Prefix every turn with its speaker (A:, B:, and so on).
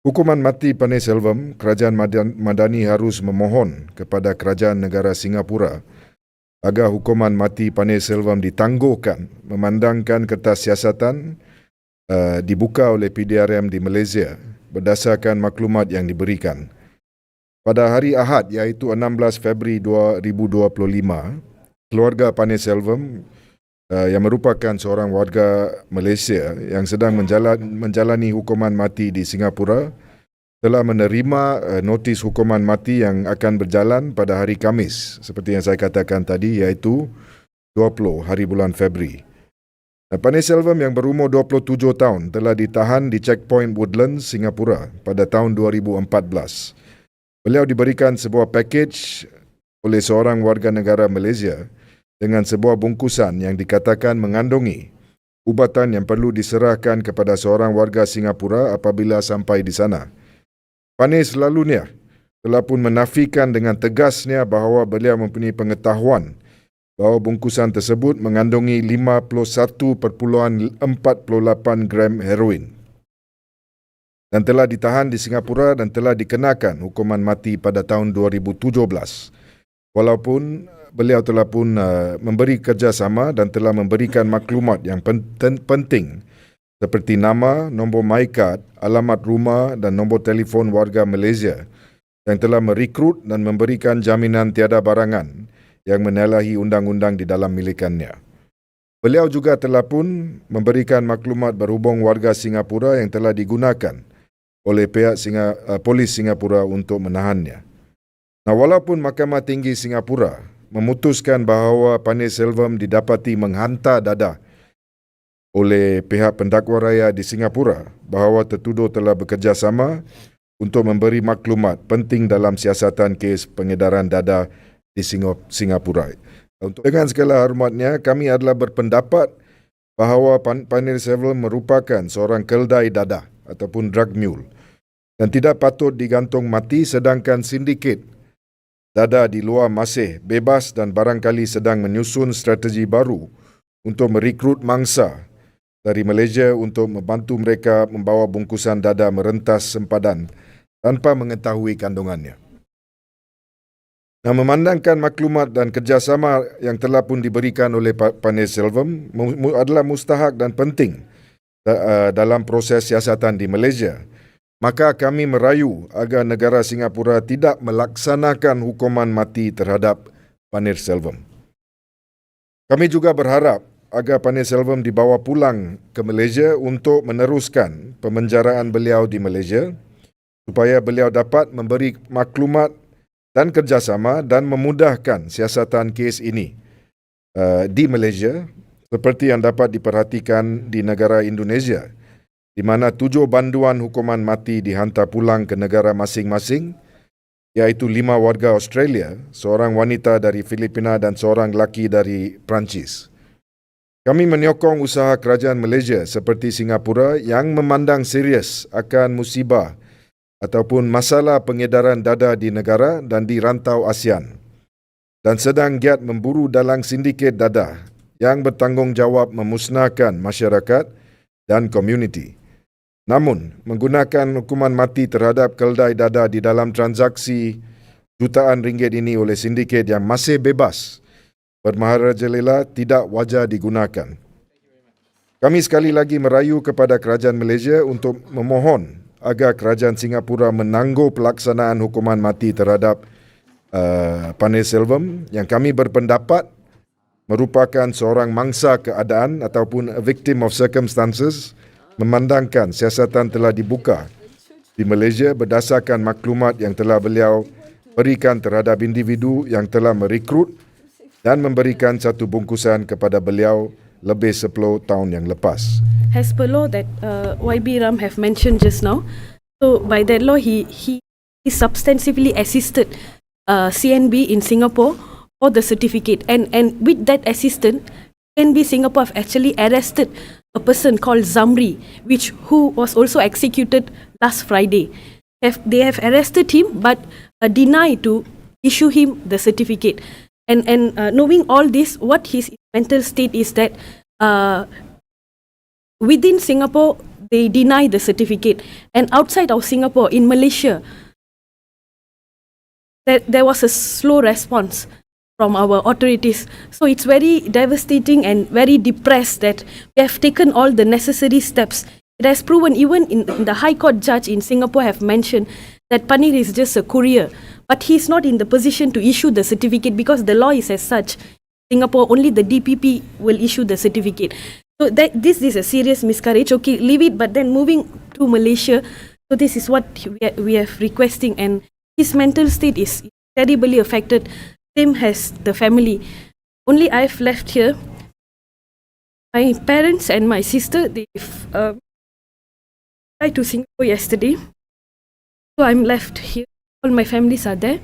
A: Hukuman mati Paneerselvam, Kerajaan Madani harus memohon kepada Kerajaan Negara Singapura agar hukuman mati Paneerselvam ditangguhkan memandangkan kertas siasatan dibuka oleh PDRM di Malaysia berdasarkan maklumat yang diberikan. Pada hari Ahad iaitu 16 Februari 2025, keluarga Paneerselvam yang merupakan seorang warga Malaysia yang sedang menjalani hukuman mati di Singapura telah menerima notis hukuman mati yang akan berjalan pada hari Khamis seperti yang saya katakan tadi iaitu 20 hari bulan Februari. Paneerselvam yang berumur 27 tahun telah ditahan di checkpoint Woodlands, Singapura pada tahun 2014. Beliau diberikan sebuah package oleh seorang warga negara Malaysia dengan sebuah bungkusan yang dikatakan mengandungi ubatan yang perlu diserahkan kepada seorang warga Singapura apabila sampai di sana. Paneer selalunya telah pun menafikan dengan tegasnya bahawa beliau mempunyai pengetahuan bahawa bungkusan tersebut mengandungi 51.48 gram heroin dan telah ditahan di Singapura dan telah dikenakan hukuman mati pada tahun 2017. Walaupun beliau telah pun memberi kerjasama dan telah memberikan maklumat yang penting seperti nama, nombor MyCard, alamat rumah dan nombor telefon warga Malaysia yang telah merekrut dan memberikan jaminan tiada barangan yang menyalahi undang-undang di dalam milikannya. Beliau juga telah pun memberikan maklumat berhubung warga Singapura yang telah digunakan oleh pihak polis Singapura untuk menahannya. Walaupun Mahkamah Tinggi Singapura memutuskan bahawa Paneerselvam didapati menghantar dadah oleh pihak pendakwa raya di Singapura bahawa tertuduh telah bekerjasama untuk memberi maklumat penting dalam siasatan kes pengedaran dadah di Singapura. Dengan segala hormatnya, kami adalah berpendapat bahawa Paneerselvam merupakan seorang keldai dadah ataupun drug mule dan tidak patut digantung mati sedangkan sindiket dadah di luar masih bebas dan barangkali sedang menyusun strategi baru untuk merekrut mangsa dari Malaysia untuk membantu mereka membawa bungkusan dadah merentas sempadan tanpa mengetahui kandungannya. Memandangkan maklumat dan kerjasama yang telah pun diberikan oleh Paneerselvam adalah mustahak dan penting dalam proses siasatan di Malaysia, maka kami merayu agar negara Singapura tidak melaksanakan hukuman mati terhadap Paneerselvam. Kami juga berharap agar Paneerselvam dibawa pulang ke Malaysia untuk meneruskan pemenjaraan beliau di Malaysia supaya beliau dapat memberi maklumat dan kerjasama dan memudahkan siasatan kes ini di Malaysia seperti yang dapat diperhatikan di negara Indonesia di mana 7 banduan hukuman mati dihantar pulang ke negara masing-masing iaitu 5 warga Australia, seorang wanita dari Filipina dan seorang lelaki dari Perancis. Kami menyokong usaha kerajaan Malaysia seperti Singapura yang memandang serius akan musibah ataupun masalah pengedaran dadah di negara dan di rantau ASEAN dan sedang giat memburu dalang sindiket dadah yang bertanggungjawab memusnahkan masyarakat dan komuniti. Namun, menggunakan hukuman mati terhadap keldai dadah di dalam transaksi jutaan ringgit ini oleh sindiket yang masih bebas bermaharajalela tidak wajar digunakan. Kami sekali lagi merayu kepada kerajaan Malaysia untuk memohon agar kerajaan Singapura menangguh pelaksanaan hukuman mati terhadap Paneerselvam yang kami berpendapat merupakan seorang mangsa keadaan ataupun a victim of circumstances memandangkan siasatan telah dibuka di Malaysia berdasarkan maklumat yang telah beliau berikan terhadap individu yang telah merekrut dan memberikan satu bungkusan kepada beliau lebih 10 tahun yang lepas.
B: As per law that YB Ram have mentioned just now, so by that law he substantively assisted CNB in Singapore for the certificate, and with that assistance, CNB Singapore have actually arrested a person called Zamri, who was also executed last Friday. They have arrested him but denied to issue him the certificate. And knowing all this, what his mental state is that within Singapore, they deny the certificate. And outside of Singapore, in Malaysia, there was a slow response from our authorities. So it's very devastating and very depressed that we have taken all the necessary steps. It has proven, even in the High Court judge in Singapore have mentioned that Panir is just a courier, but he's not in the position to issue the certificate because the law is as such. Singapore, only the DPP will issue the certificate. So this is a serious miscarriage. Okay, leave it, but then moving to Malaysia, so this is what we are requesting, and his mental state is terribly affected, same as the family. Only I've left here. My parents and my sister, they've fly to Singapore yesterday. So I'm left here. All my families are there.